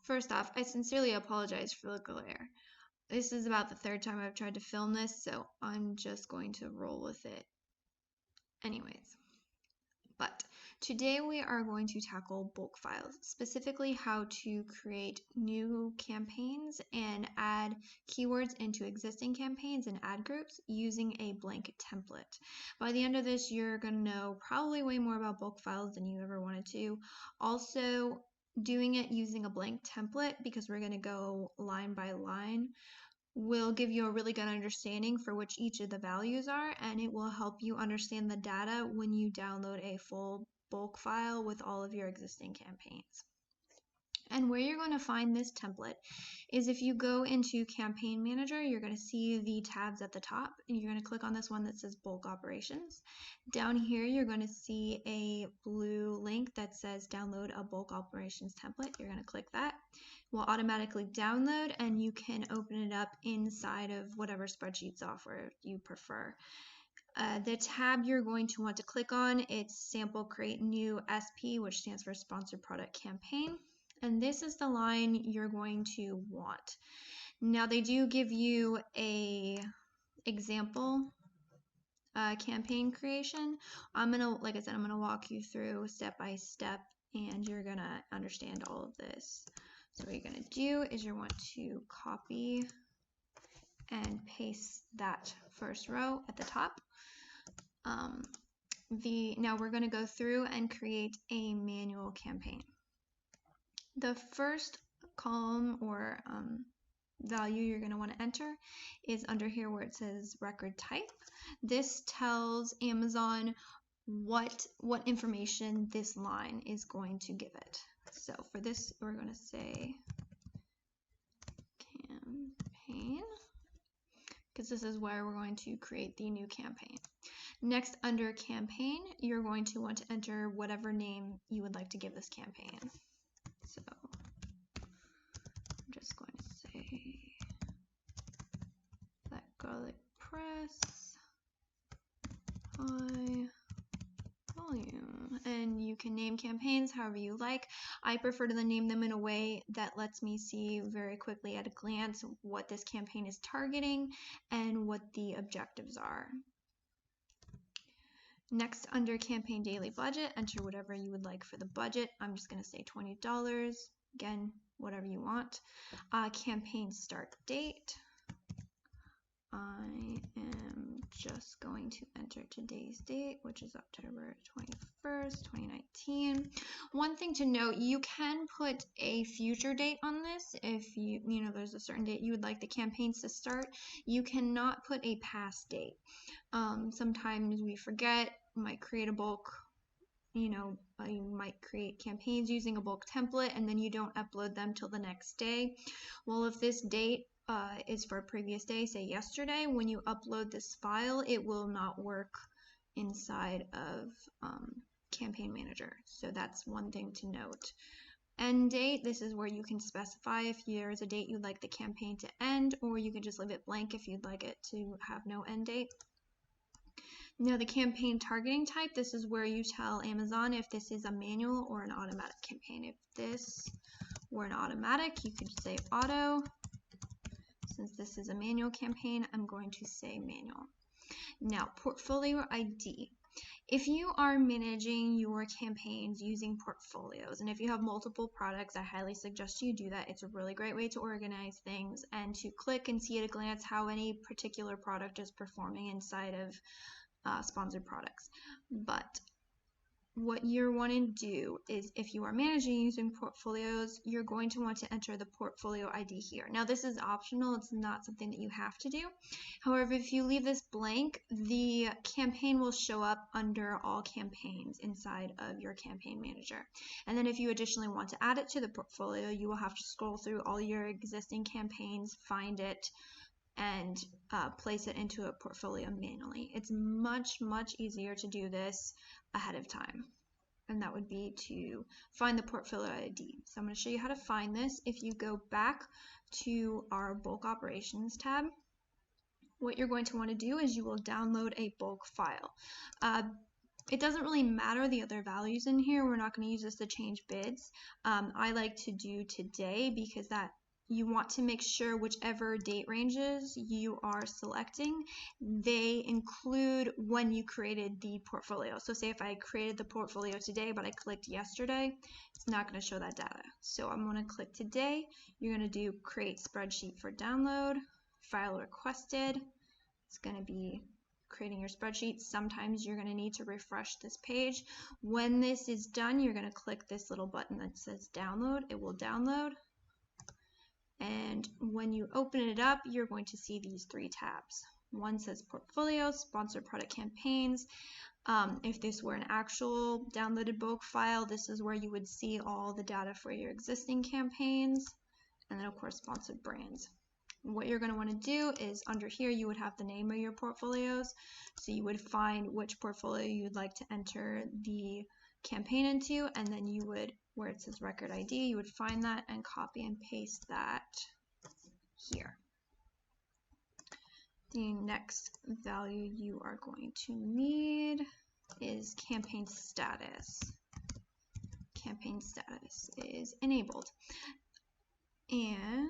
First off, I sincerely apologize for the glare. This is about the third time I've tried to film this, so I'm just going to roll with it. Anyways, but today we are going to tackle bulk files, specifically how to create new campaigns and add keywords into existing campaigns and ad groups using a blank template. By the end of this, you're going to know probably way more about bulk files than you ever wanted to. Also, doing it using a blank template, because we're going to go line by line, will give you a really good understanding for which each of the values are, and it will help you understand the data when you download a full bulk file with all of your existing campaigns. And where you're going to find this template is if you go into Campaign Manager, you're going to see the tabs at the top, and you're going to click on this one that says Bulk Operations. Down here, you're going to see a blue link that says Download a Bulk Operations Template. You're going to click that. It will automatically download, and you can open it up inside of whatever spreadsheet software you prefer. The tab you're going to want to click on, it's Sample Create New SP, which stands for Sponsored Product Campaign. And this is the line you're going to want. Now they do give you a example campaign creation. Like I said, I'm gonna walk you through step by step, and you're gonna understand all of this. So what you're gonna do is you want to copy and paste that first row at the top. Now we're gonna go through and create a manual campaign. The first column or value you're going to want to enter is under here where it says record type. This tells Amazon what information this line is going to give it. So for this, we're going to say campaign, because this is where we're going to create the new campaign. Next, under campaign, you're going to want to enter whatever name you would like to give this campaign. So I'm just going to say that garlic press high volume, and you can name campaigns however you like. I prefer to name them in a way that lets me see very quickly at a glance what this campaign is targeting and what the objectives are. Next, under campaign daily budget, enter whatever you would like for the budget. I'm just going to say $20. Again, whatever you want. Campaign start date. I am just going to enter today's date, which is October 21st, 2019. One thing to note, you can put a future date on this if there's a certain date you would like the campaigns to start. You cannot put a past date. Sometimes we forget, might create a bulk, you might create campaigns using a bulk template and then you don't upload them till the next day. Well, if this date is for a previous day, say yesterday, when you upload this file, it will not work inside of Campaign Manager. So that's one thing to note. End date, this is where you can specify if there is a date you'd like the campaign to end, or you can just leave it blank if you'd like it to have no end date. Now the campaign targeting type, this is where you tell Amazon if this is a manual or an automatic campaign. If this were an automatic, you could say auto. Since this is a manual campaign, I'm going to say manual. Now, portfolio ID. If you are managing your campaigns using portfolios, and if you have multiple products, I highly suggest you do that. It's a really great way to organize things and to click and see at a glance how any particular product is performing inside of sponsored products. But what you're wanting to do is, if you are managing using portfolios, you're going to want to enter the portfolio ID here. Now this is optional, it's not something that you have to do. However, if you leave this blank, the campaign will show up under all campaigns inside of your campaign manager. And then if you additionally want to add it to the portfolio, you will have to scroll through all your existing campaigns, find it, and place it into a portfolio manually. It's much, much easier to do this ahead of time, and that would be to find the portfolio ID. So I'm going to show you how to find this. If you go back to our bulk operations tab, what you're going to want to do is you will download a bulk file. it doesn't really matter the other values in here. We're not going to use this to change bids. I like to do today because that you want to make sure whichever date ranges you are selecting, they include when you created the portfolio. So say if I created the portfolio today, but I clicked yesterday, it's not going to show that data. So I'm going to click today. You're going to do create spreadsheet for download, file requested. It's going to be creating your spreadsheet. Sometimes you're going to need to refresh this page. When this is done, you're going to click this little button that says download. It will download. And when you open it up, you're going to see these three tabs. One says portfolio, sponsored product campaigns. If this were an actual downloaded bulk file, this is where you would see all the data for your existing campaigns. And then of course, sponsored brands. What you're going to want to do is under here, you would have the name of your portfolios. So you would find which portfolio you'd like to enter the campaign into, and then you would, where it says record ID, you would find that and copy and paste that here. The next value you are going to need is campaign status. Campaign status is enabled. And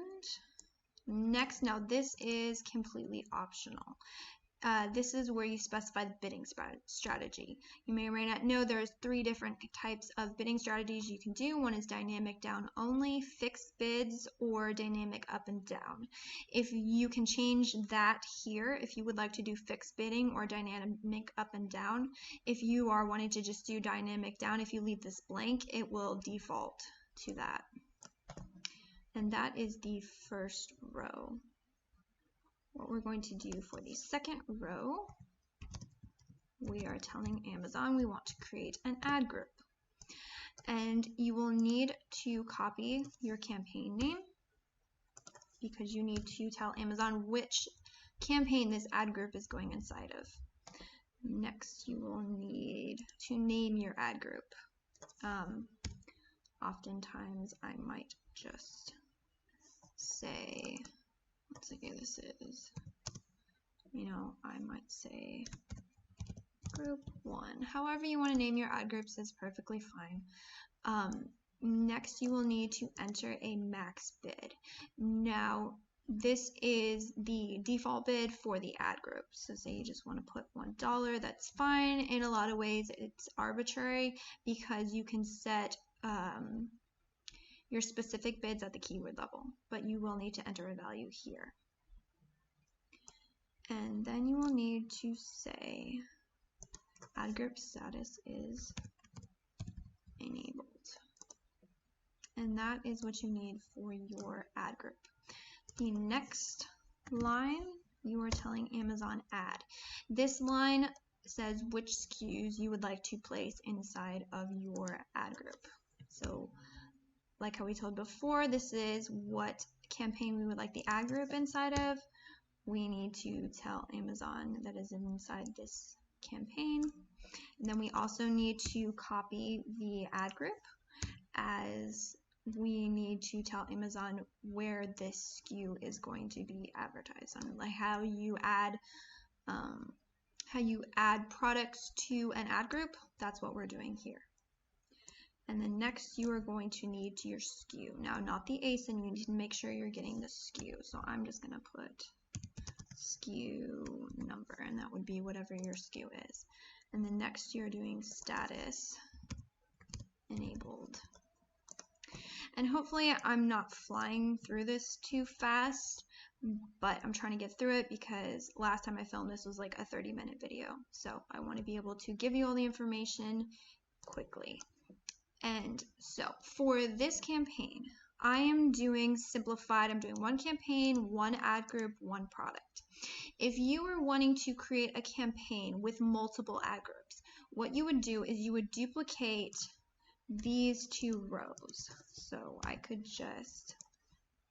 next, now this is completely optional. This is where you specify the bidding strategy. You may or may not know there's 3 different types of bidding strategies you can do. One is dynamic down only, fixed bids, or dynamic up and down. If you can change that here, if you would like to do fixed bidding or dynamic up and down. If you are wanting to just do dynamic down, if you leave this blank, it will default to that. And that is the first row. What we're going to do for the second row, we are telling Amazon we want to create an ad group. And you will need to copy your campaign name because you need to tell Amazon which campaign this ad group is going inside of. Next, you will need to name your ad group. Oftentimes, I might just say, let's see, this is, I might say group 1. However you want to name your ad groups is perfectly fine. Next, you will need to enter a max bid. Now, this is the default bid for the ad group. So say you just want to put $1, that's fine. In a lot of ways, it's arbitrary because you can set your specific bids at the keyword level, but you will need to enter a value here. And then you will need to say ad group status is enabled. And that is what you need for your ad group. The next line, you are telling Amazon add. This line says which SKUs you would like to place inside of your ad group. So like how we told before, this is what campaign we would like the ad group inside of. We need to tell Amazon that is inside this campaign. And then we also need to copy the ad group, as we need to tell Amazon where this SKU is going to be advertised on, like how you add products to an ad group. That's what we're doing here. And then next, you are going to need your SKU. Now, not the ASIN, you need to make sure you're getting the SKU. So I'm just going to put SKU number, and that would be whatever your SKU is. And then next, you're doing status enabled. And hopefully I'm not flying through this too fast, but I'm trying to get through it because last time I filmed this was like a 30-minute video. So I want to be able to give you all the information quickly. And so for this campaign, I am doing simplified. I'm doing one campaign, one ad group, one product. If you were wanting to create a campaign with multiple ad groups, what you would do is you would duplicate these 2 rows. So I could just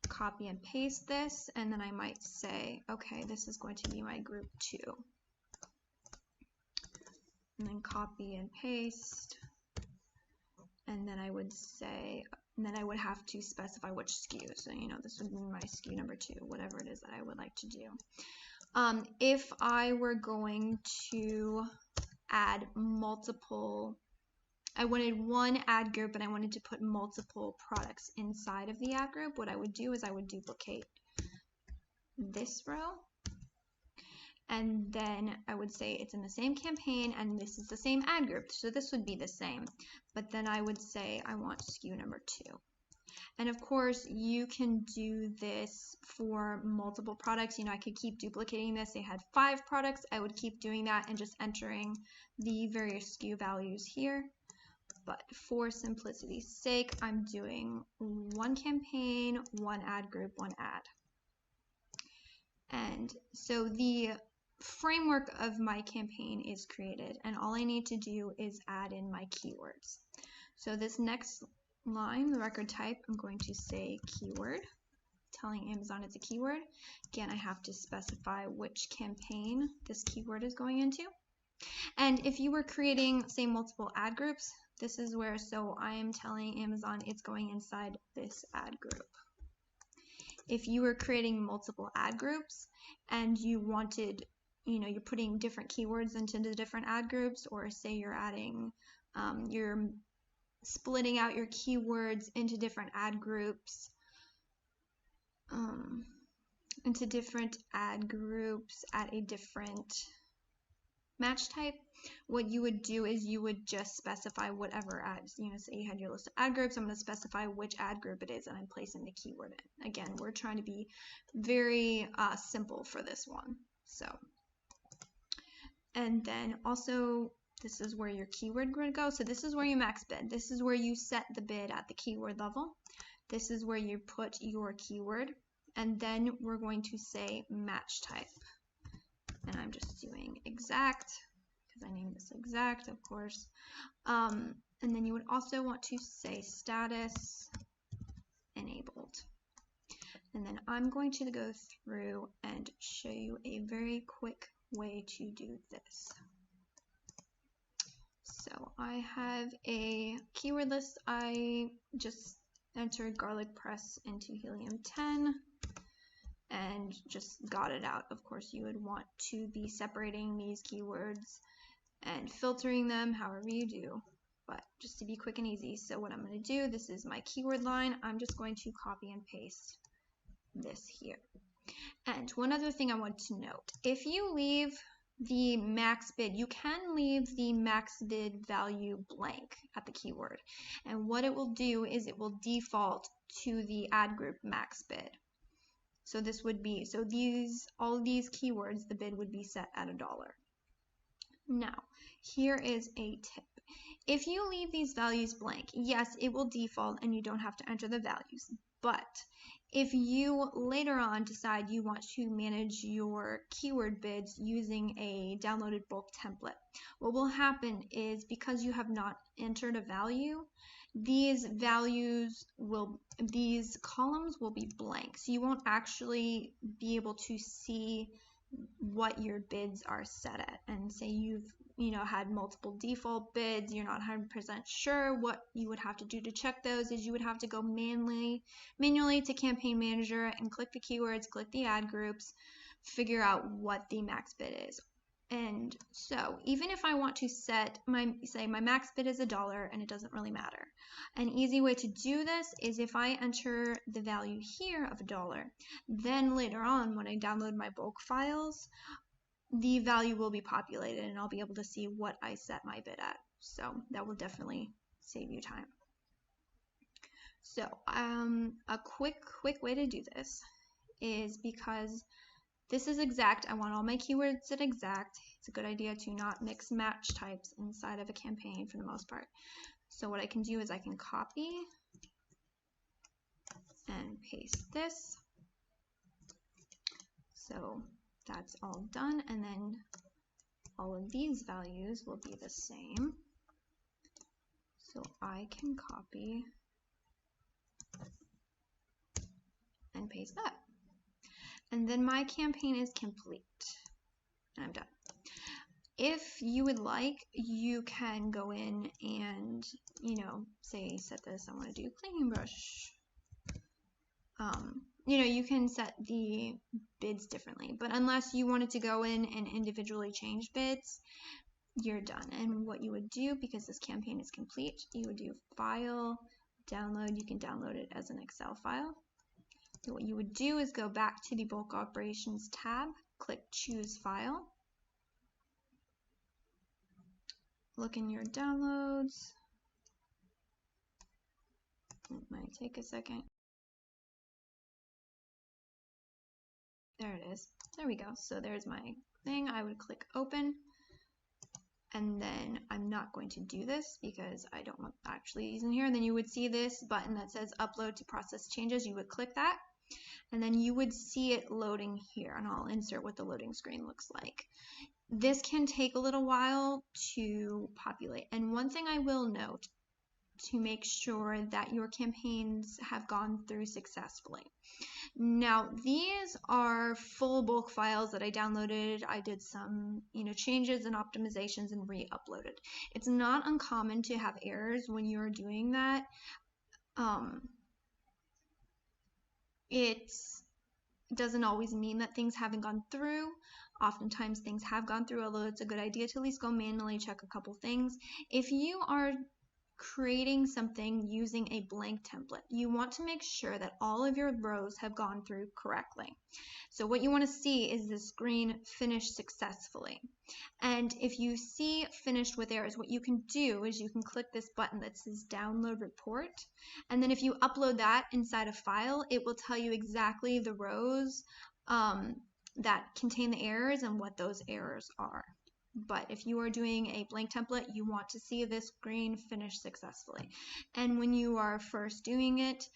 copy and paste this, and then I might say, okay, this is going to be my group 2. And then copy and paste. And then I would say, and then I would have to specify which SKU. So, this would be my SKU number 2, whatever it is that I would like to do. If I were going to add multiple, I wanted one ad group and I wanted to put multiple products inside of the ad group, what I would do is I would duplicate this row, and then I would say it's in the same campaign and this is the same ad group, so this would be the same, but then I would say I want SKU number 2. And of course you can do this for multiple products. You know, I could keep duplicating this. They had 5 products, I would keep doing that and just entering the various SKU values here. But for simplicity's sake, I'm doing one campaign, one ad group, one ad. And so the framework of my campaign is created, and all I need to do is add in my keywords. So this next line, the record type, I'm going to say keyword, telling Amazon it's a keyword. Again, I have to specify which campaign this keyword is going into. And if you were creating, say, multiple ad groups, this is where, so I am telling Amazon it's going inside this ad group. If you were creating multiple ad groups and you wanted, you know, you're putting different keywords into the different ad groups, or say you're adding, you're splitting out your keywords into different ad groups, at a different match type, what you would do is you would just specify whatever ads, you know, say you had your list of ad groups, I'm going to specify which ad group it is and I'm placing the keyword in. Again, we're trying to be very simple for this one. So, and then also this is where your keyword would go. So this is where you max bid. This is where you set the bid at the keyword level. This is where you put your keyword, and then we're going to say match type. And I'm just doing exact, because I named this exact, of course. And then you would also want to say status enabled. And then I'm going to go through and show you a very quick way to do this. So I have a keyword list. I just entered garlic press into helium-10 and just got it out. Of course, you would want to be separating these keywords and filtering them however you do, but just to be quick and easy. So what I'm going to do, this is my keyword line. I'm just going to copy and paste this here. And one other thing I want to note, if you leave the max bid, you can leave the max bid value blank at the keyword. And what it will do is it will default to the ad group max bid. So this would be, so these, all of these keywords, the bid would be set at $1. Now, here is a tip. If you leave these values blank, yes, it will default and you don't have to enter the values. But if you later on decide you want to manage your keyword bids using a downloaded bulk template, what will happen is, because you have not entered a value, these columns will be blank. So you won't actually be able to see what your bids are set at. And say you've had multiple default bids, you're not 100% sure, what you would have to do to check those is you would have to go manually to Campaign Manager and click the keywords, click the ad groups, figure out what the max bid is. And so even if I want to set say my max bid is $1 and it doesn't really matter, an easy way to do this is if I enter the value here of $1, then later on when I download my bulk files, the value will be populated and I'll be able to see what I set my bid at. So that will definitely save you time. So a quick way to do this is, because this is exact, I want all my keywords at exact. It's a good idea to not mix match types inside of a campaign for the most part. So what I can do is I can copy and paste this. So that's all done, and then all of these values will be the same. So I can copy and paste that. And then my campaign is complete. And I'm done. If you would like, you can go in and, say set this, I want to do cleaning brush. You can set the bids differently, but unless you wanted to go in and individually change bids, you're done. And what you would do, because this campaign is complete, you would do File, Download. You can download it as an Excel file. So what you would do is go back to the Bulk Operations tab, click Choose File, look in your downloads. It might take a second. There it is. There we go. So there's my thing. I would click Open. And then I'm not going to do this because I don't want actually these in here. And then you would see this button that says Upload to Process Changes. You would click that. And then you would see it loading here. And I'll insert what the loading screen looks like. This can take a little while to populate. And one thing I will note to make sure that your campaigns have gone through successfully. Now, these are full bulk files that I downloaded. I did some, changes and optimizations and re-uploaded. It's not uncommon to have errors when you're doing that. It doesn't always mean that things haven't gone through. Oftentimes things have gone through, although it's a good idea to at least go manually check a couple things. If you are creating something using a blank template, you want to make sure that all of your rows have gone through correctly. So what you want to see is the screen finished successfully. And if you see finished with errors, what you can do is you can click this button that says Download Report. And then if you upload that inside a file, it will tell you exactly the rows that contain the errors and what those errors are. But if you are doing a blank template, you want to see this screen finish successfully. And when you are first doing it,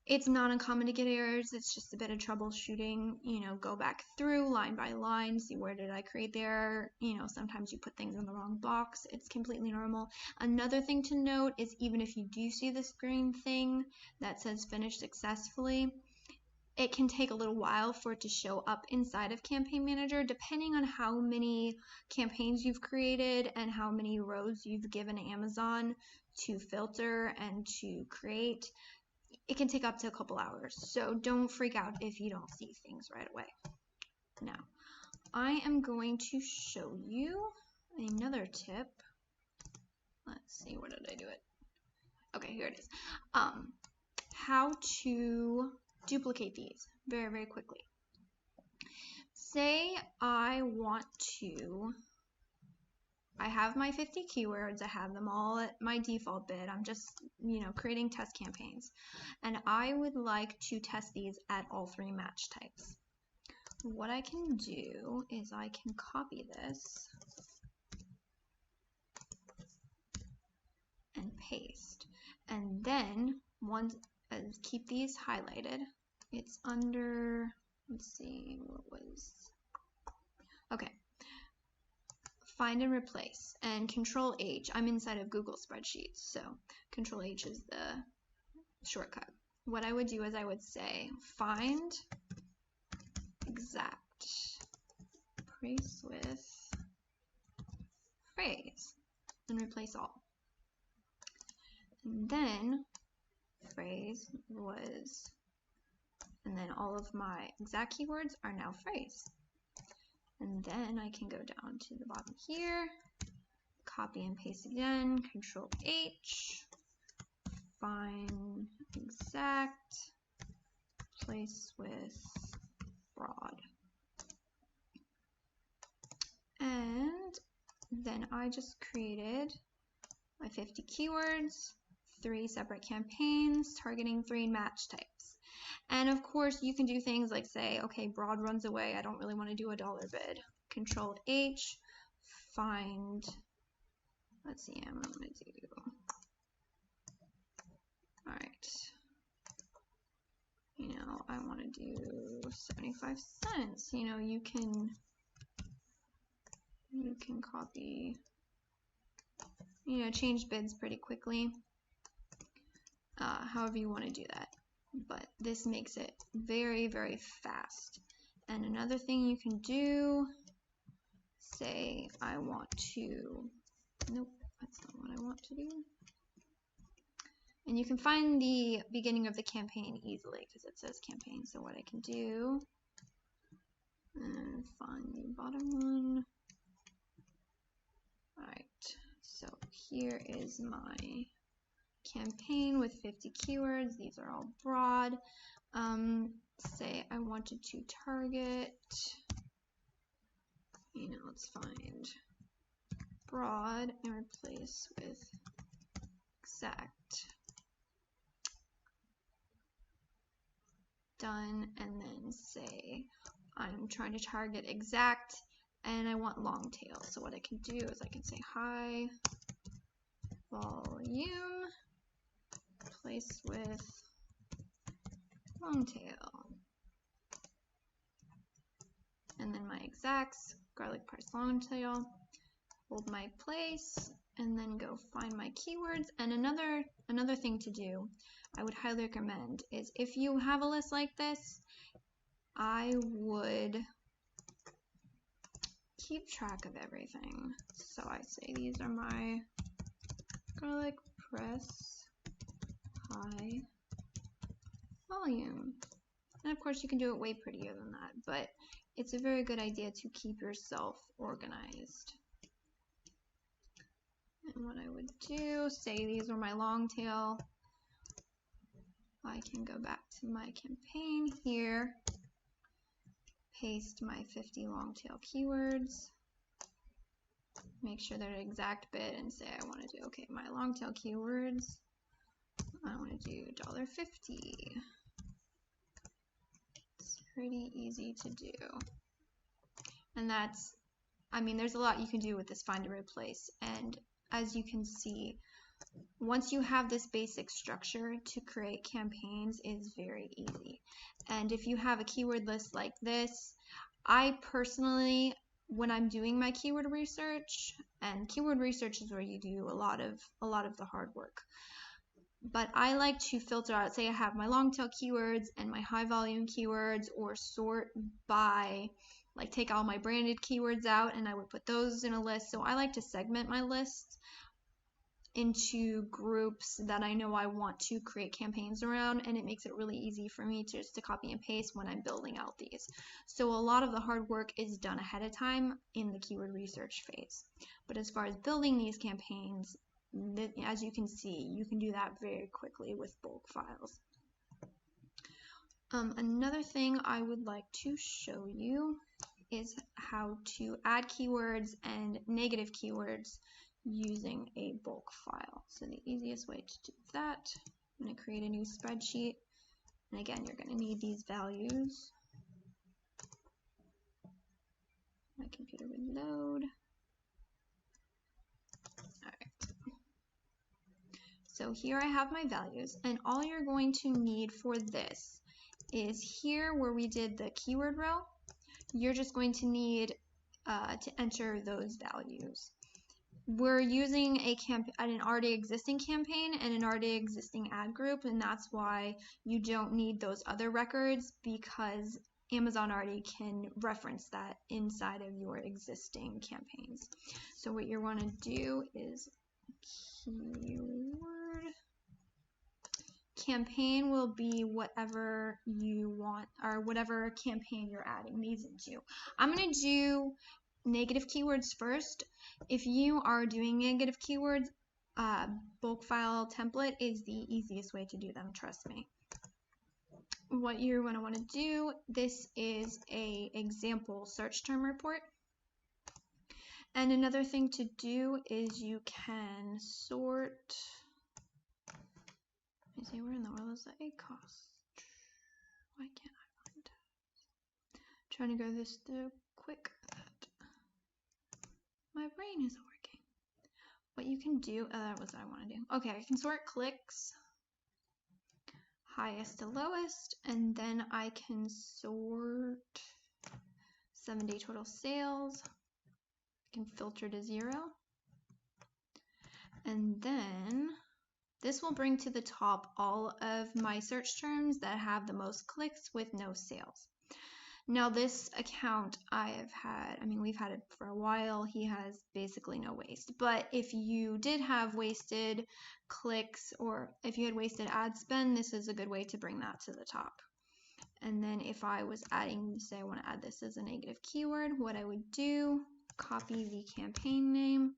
it's not uncommon to get errors. It's just a bit of troubleshooting, go back through line by line, see where did I create the error. Sometimes you put things in the wrong box. It's completely normal. Another thing to note is even if you do see the screen thing that says finish successfully, it can take a little while for it to show up inside of Campaign Manager, depending on how many campaigns you've created and how many rows you've given Amazon to filter and to create. It can take up to a couple hours, so don't freak out if you don't see things right away. Now, I am going to show you another tip. Let's see, where did I do it? Okay, here it is. How to duplicate these very, very quickly. Say I have my 50 keywords, I have them all at my default bid. I'm just, creating test campaigns. And I would like to test these at all 3 match types. What I can do is I can copy this and paste. And then keep these highlighted. It's under, let's see, okay. Find and replace, and Control H. I'm inside of Google Spreadsheets, so Control H is the shortcut. What I would do is I would say find exact price with phrase and replace all. And then phrase was, and then all of my exact keywords are now phrase. And then I can go down to the bottom here, copy and paste again, Control H, find exact, place with broad. And then I just created my 50 keywords, 3 separate campaigns targeting 3 match types. And of course, you can do things like say, okay, broad runs away. I don't really want to do a dollar bid. Control H, find, let's see, I'm going to do, all right, I want to do 75 cents. You can copy, change bids pretty quickly, however you want to do that. But this makes it very, very fast. And another thing you can do, say I want to, nope, that's not what I want to do. And you can find the beginning of the campaign easily because it says campaign. So what I can do, and find the bottom one, All right, so here is my campaign with 50 keywords. These are all broad. Say I wanted to target, let's find broad and replace with exact. Done, and then say I'm trying to target exact and I want long tail. So what I can do is I can say high volume, replace with long tail. And then my exacts, garlic price long tail, hold my place, and then go find my keywords. And another thing to do, I would highly recommend, is if you have a list like this, I would keep track of everything. So I say these are my garlic press high volume. And of course you can do it way prettier than that, but it's a very good idea to keep yourself organized. And what I would do, say these are my long tail. I can go back to my campaign here, paste my 50 long tail keywords, make sure they're an exact bit, and say I want to do, okay, my long tail keywords, I want to do $1.50. It's pretty easy to do. And that's, there's a lot you can do with this find and replace. And as you can see, once you have this basic structure, to create campaigns is very easy. And if you have a keyword list like this, I personally, when I'm doing my keyword research, and keyword research is where you do a lot of the hard work, but I like to filter out, say I have my long tail keywords and my high volume keywords, or sort by, like, take all my branded keywords out and I would put those in a list. So I like to segment my list into groups that I know I want to create campaigns around, and it makes it really easy for me to copy and paste when I'm building out these. So a lot of the hard work is done ahead of time in the keyword research phase. But as far as building these campaigns, as you can see, you can do that very quickly with bulk files. Another thing I would like to show you is how to add keywords and negative keywords using a bulk file. So the easiest way to do that, I'm going to create a new spreadsheet, and again, you're going to need these values. My computer would load. So here I have my values, and all you're going to need for this is here where we did the keyword row, you're just going to need to enter those values. We're using an already existing campaign and an already existing ad group, and that's why you don't need those other records, because Amazon already can reference that inside of your existing campaigns. So what you want to do is keyword campaign will be whatever you want, or whatever campaign you're adding these into. I'm going to do negative keywords first. If you are doing negative keywords, bulk file template is the easiest way to do them, trust me. What you're going to want to do, this is an example search term report. And another thing to do is you can sort. Let me see, where in the world is the A cost? Why can't I find it? Trying to go this through quick. My brain isn't working. What you can do, that was what I want to do. Okay, I can sort clicks, highest to lowest, and then I can sort 7-day total sales. I can filter to 0. And then this will bring to the top all of my search terms that have the most clicks with no sales. Now this account we've had it for a while. He has basically no waste. But if you did have wasted clicks, or if you had wasted ad spend, this is a good way to bring that to the top. And then if I was adding, say I want to add this as a negative keyword, what I would do copy the campaign name.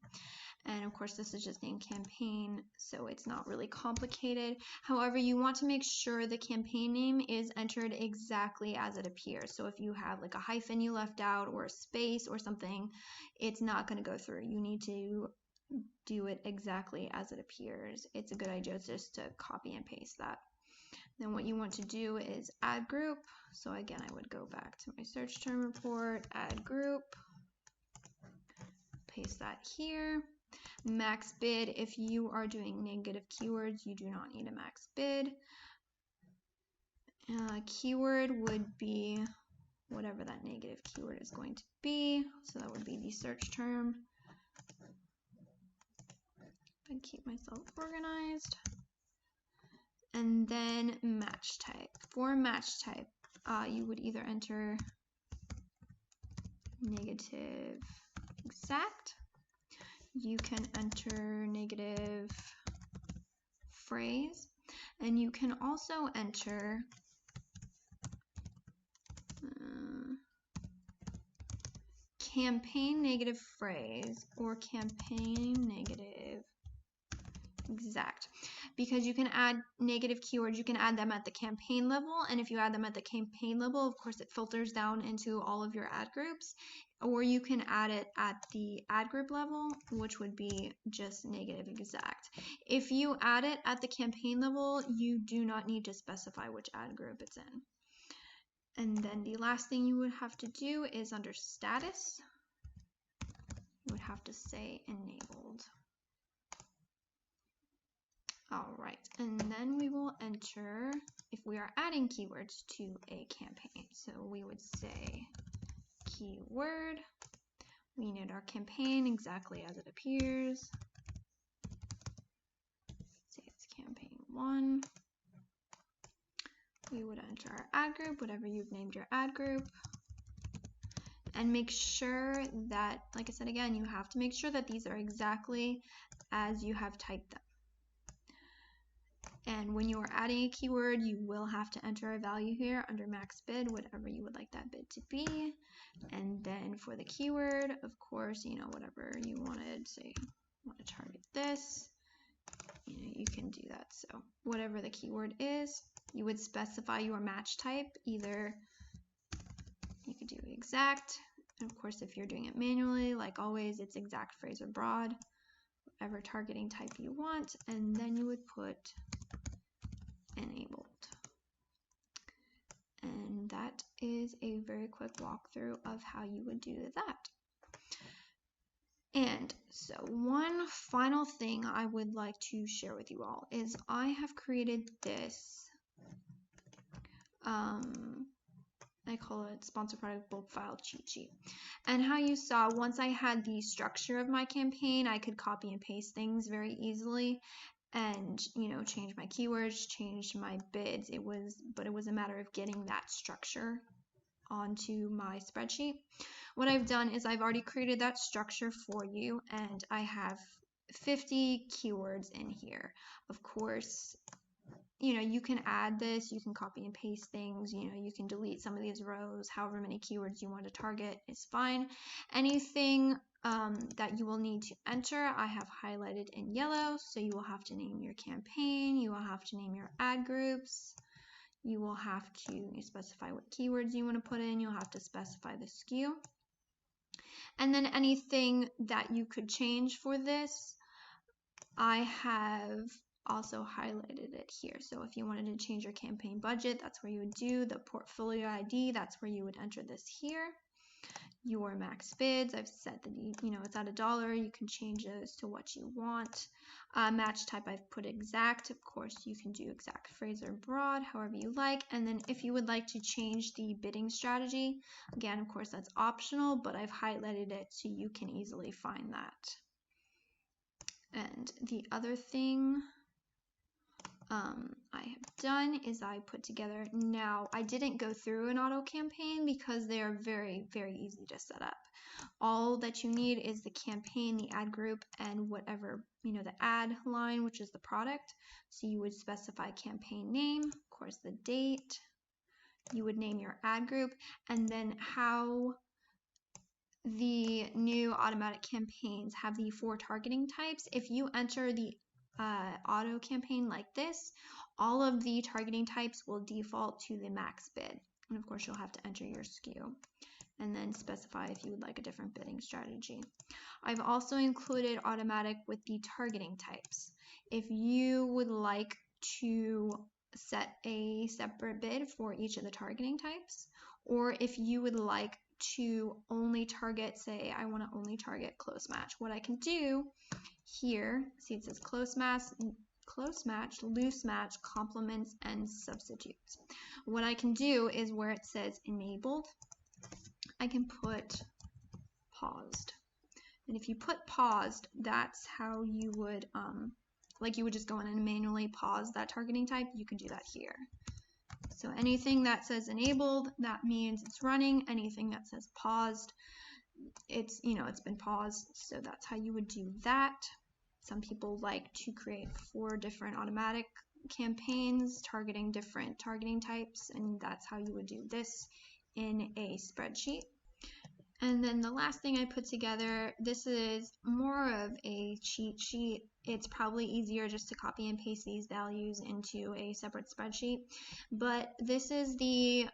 And of course, this is just named campaign, so it's not really complicated. However, you want to make sure the campaign name is entered exactly as it appears. So if you have like a hyphen you left out or a space or something, it's not going to go through. You need to do it exactly as it appears. It's a good idea just to copy and paste that. Then what you want to do is add group. So again, I would go back to my search term report, add group, paste that here. Max bid, if you are doing negative keywords, you do not need a max bid. Keyword would be whatever that negative keyword is going to be. So that would be the search term. I keep myself organized. And then match type. For match type, you would either enter negative exact. You can enter negative phrase, and you can also enter campaign negative phrase or campaign negative exact, because you can add negative keywords. You can add them at the campaign level, and if you add them at the campaign level, of course it filters down into all of your ad groups, or you can add it at the ad group level, which would be just negative exact. If you add it at the campaign level, you do not need to specify which ad group it's in. And then the last thing you would have to do is under status, you would have to say enabled. All right, and then we will enter if we are adding keywords to a campaign. So we would say keyword. We need our campaign exactly as it appears. Say it's campaign 1. We would enter our ad group, whatever you've named your ad group. And make sure that, like I said again, you have to make sure that these are exactly as you have typed them. And when you are adding a keyword, you will have to enter a value here under max bid, whatever you would like that bid to be. And then for the keyword, of course, whatever you wanted, say you want to target this, you can do that. So whatever the keyword is, you would specify your match type. Either you could do exact, and of course, if you're doing it manually, like always, it's exact, phrase, or broad, whatever targeting type you want, and then you would put enabled. And that is a very quick walkthrough of how you would do that. And so one final thing I would like to share with you all is I have created this, I call it sponsor product bulk file cheat sheet. And how you saw, once I had the structure of my campaign, I could copy and paste things very easily and change my keywords, change my bids. It was a matter of getting that structure onto my spreadsheet. What I've done is I've already created that structure for you, and I have 50 keywords in here. Of course, you can add this, you can copy and paste things, you can delete some of these rows. However many keywords you want to target is fine. Anything that you will need to enter, I have highlighted in yellow. So you will have to name your campaign, you will have to name your ad groups, you will have to specify what keywords you want to put in, you'll have to specify the SKU. And then anything that you could change for this, I have also highlighted it here. So if you wanted to change your campaign budget, that's where you would do the portfolio ID. That's where you would enter this here. Your max bids, I've set that it's at $1. You can change this to what you want. Match type, I've put exact. Of course, you can do exact, phrase, or broad, however you like. And then if you would like to change the bidding strategy, again, of course, that's optional, but I've highlighted it so you can easily find that. And the other thing I have done is I put together, now I didn't go through an auto campaign because they are very, very easy to set up. All that you need is the campaign, the ad group, and whatever, the ad line, which is the product. So you would specify campaign name, of course the date, you would name your ad group, and then how the new automatic campaigns have the 4 targeting types. If you enter the auto campaign like this, all of the targeting types will default to the max bid. And of course, you'll have to enter your SKU and then specify if you would like a different bidding strategy. I've also included automatic with the targeting types. If you would like to set a separate bid for each of the targeting types, or if you would like to only target, say I want to only target close match, what I can do here, see it says close match, loose match, complements, and substitutes. What I can do is where it says enabled, I can put paused. And if you put paused, that's how you would, like you would just go in and manually pause that targeting type. You can do that here. So anything that says enabled, that means it's running. Anything that says paused, it's, it's been paused. So that's how you would do that. Some people like to create 4 different automatic campaigns targeting different targeting types, and that's how you would do this in a spreadsheet. And then the last thing I put together, this is more of a cheat sheet. It's probably easier just to copy and paste these values into a separate spreadsheet, but this is the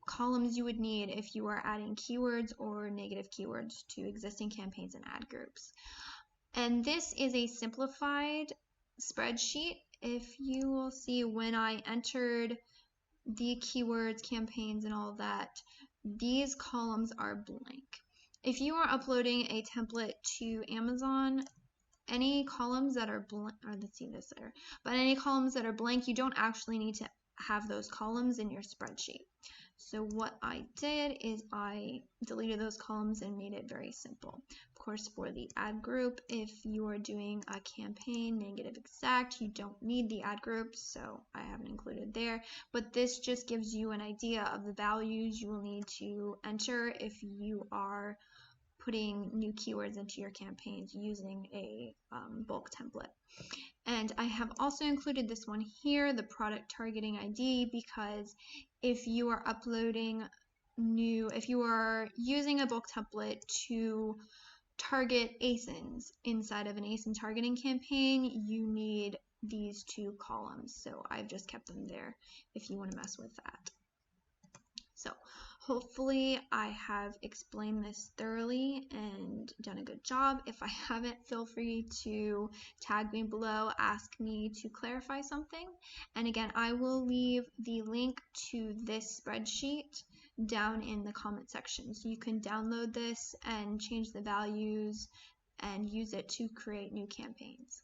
columns you would need if you are adding keywords or negative keywords to existing campaigns and ad groups. And this is a simplified spreadsheet. If you will see, when I entered the keywords, campaigns, and all that, these columns are blank. If you are uploading a template to Amazon, any columns that are blank, or let's see this there, but any columns that are blank, you don't actually need to have those columns in your spreadsheet. So what I did is I deleted those columns and made it very simple. Of course, for the ad group, if you are doing a campaign negative exact, you don't need the ad group, so I haven't included there. But this just gives you an idea of the values you will need to enter if you are putting new keywords into your campaigns using a bulk template. And I have also included this one here, the product targeting ID, because if you are uploading if you are using a bulk template to target ASINs inside of an ASIN targeting campaign, you need these 2 columns. So I've just kept them there if you want to mess with that. So hopefully I have explained this thoroughly and done a good job. If I haven't, feel free to tag me below, ask me to clarify something. And again, I will leave the link to this spreadsheet down in the comment section. So you can download this and change the values and use it to create new campaigns.